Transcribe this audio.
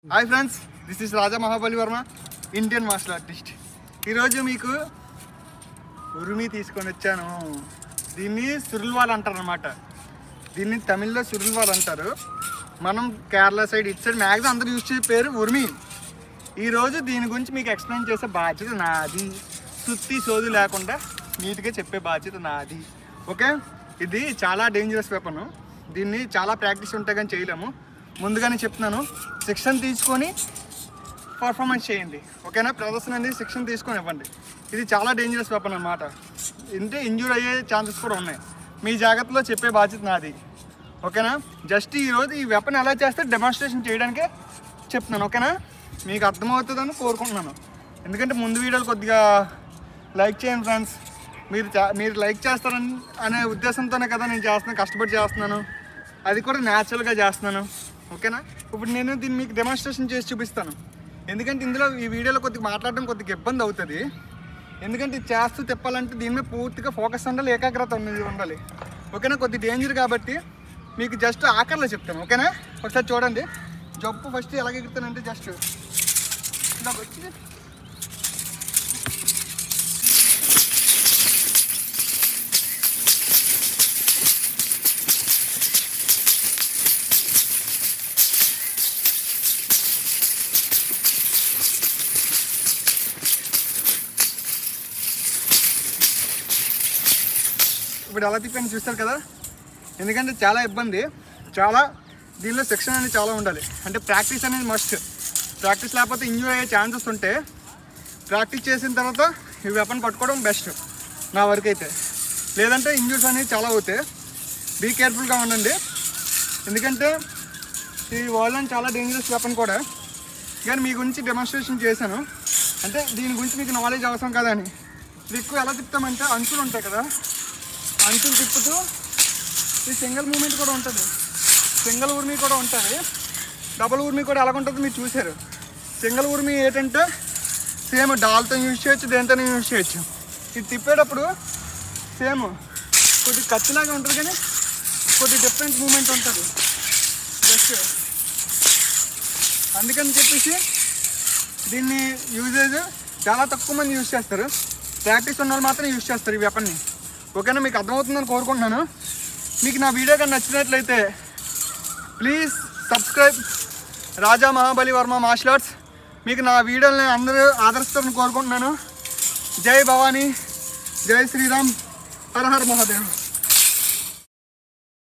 Hi friends this is Raja Mahabali Varma Indian martial artist మీకు ఉరిమి తీసుకొని వచ్చాను। దీన్ని సురుల్వాల్ అంటారన్నమాట। దీన్ని తమిళ్లో సురుల్వాల్ అంటారు। మనం Kerala side it side maximum అందరూ యూజ్ చేసే పేరు ఉరిమి। ఈరోజు దీని గురించి మీకు ఎక్స్ప్లెయిన్ చేసే బాధ్యత నాది। సుత్తి సోదు లేకుండా నీట్గా చెప్పే బాధ్యత నాది। ఓకే, ఇది చాలా డేంజరస్ వెపన్। దీన్ని చాలా ప్రాక్టీస్ ఉంటే కానీ చేయలేము। ముందుగానే చెప్తున్నాను, శిక్షణ తీసుకొని పర్ఫార్మెన్స్ చేయండి। ఓకేనా, ప్రదర్శన అనేది శిక్షణ తీసుకొని ఇవ్వండి। ఇది చాలా డేంజరస్ వెపన్ అన్నమాట। అంటే ఇంజూర్ అయ్యే ఛాన్సెస్ కూడా ఉన్నాయి। మీ జాగ్రత్తలో చెప్పే బాధ్యత నాది। ఓకేనా, జస్ట్ ఈరోజు ఈ వెపన్ ఎలా చేస్తే డెమాన్స్ట్రేషన్ చేయడానికే చెప్తున్నాను। ఓకేనా, మీకు అర్థమవుతుందని కోరుకుంటున్నాను। ఎందుకంటే ముందు వీడియోలు కొద్దిగా లైక్ చేయండి ఫ్రెండ్స్। మీరు లైక్ చేస్తారని అనే ఉద్దేశంతోనే కదా నేను చేస్తున్నాను, కష్టపడి చేస్తున్నాను। అది కూడా న్యాచురల్గా చేస్తున్నాను। ఓకేనా, ఇప్పుడు నేను దీన్ని మీకు డెమాన్స్ట్రేషన్ చేసి చూపిస్తాను। ఎందుకంటే ఇందులో ఈ వీడియోలో కొద్దిగా మాట్లాడడం కొద్దిగా ఇబ్బంది అవుతుంది। ఎందుకంటే ఇది చేస్తూ తిప్పాలంటే దీని మీద పూర్తిగా ఫోకస్ ఉండాలి, ఏకాగ్రత ఉండాలి। ఓకేనా, కొద్దిగా డేంజర్ కాబట్టి మీకు జస్ట్ ఆకర్లో చెప్తాను। ఓకేనా, ఒకసారి చూడండి। జంప్ ఫస్ట్ ఎలాగ ఎగురుతానంటే జస్ట్ ఇలా వచ్చి ఇప్పుడు ఎలా తిప్పాను చూస్తారు కదా। ఎందుకంటే చాలా ఇబ్బంది, చాలా దీనిలో సెక్షన్ అనేది చాలా ఉండాలి। అంటే ప్రాక్టీస్ అనేది మస్ట్। ప్రాక్టీస్ లేకపోతే ఇంజూర్ అయ్యే ఛాన్సెస్ ఉంటే ప్రాక్టీస్ చేసిన తర్వాత ఈ వెపన్ పట్టుకోవడం బెస్ట్ నా వరకు అయితే। లేదంటే ఇంజూర్స్ అనేవి చాలా అవుతాయి। బీ కేర్ఫుల్గా ఉండండి। ఎందుకంటే ఈ వరల్డ్ చాలా డేంజరస్ వెపన్ కూడా, కానీ మీ గురించి డెమాన్స్ట్రేషన్ చేశాను। అంటే దీని గురించి మీకు నాలెడ్జ్ అవసరం కదా అని। ఎక్కువ ఎలా తిప్పుతామంటే అంచులు ఉంటాయి కదా, అంచులు తిప్పుతూ ఈ సింగిల్ మూమెంట్ కూడా ఉంటుంది, సింగిల్ ఉర్మి కూడా ఉంటుంది, డబుల్ ఉర్మి కూడా ఎలా ఉంటుందో మీరు చూసారు। సింగిల్ ఉర్మి ఏంటంటే సేమ్ డాల్తో యూజ్ చేయొచ్చు, దేంతో యూజ్ చేయొచ్చు। ఇది తిప్పేటప్పుడు సేమ్ కొద్ది ఖర్చులాగా ఉంటుంది, కానీ కొద్ది డిఫరెంట్ మూమెంట్ ఉంటుంది జస్ట్। అందుకని చెప్పేసి దీన్ని యూజేజ్ చాలా తక్కువ మంది యూజ్ చేస్తారు। ప్రాక్టీస్ ఉన్న వాళ్ళు మాత్రం యూజ్ చేస్తారు ఈ వెపన్ని। ఓకేనా, మీకు అర్థమవుతుందని కోరుకుంటున్నాను। మీకు నా వీడియో కానీ నచ్చినట్లయితే please subscribe Raja Mahabali Varma martial arts. మీకు నా వీడియోని అందరూ ఆదరిస్తారని కోరుకుంటున్నాను। జై భవానీ, జై శ్రీరామ్, హర హర మహాదేవ్।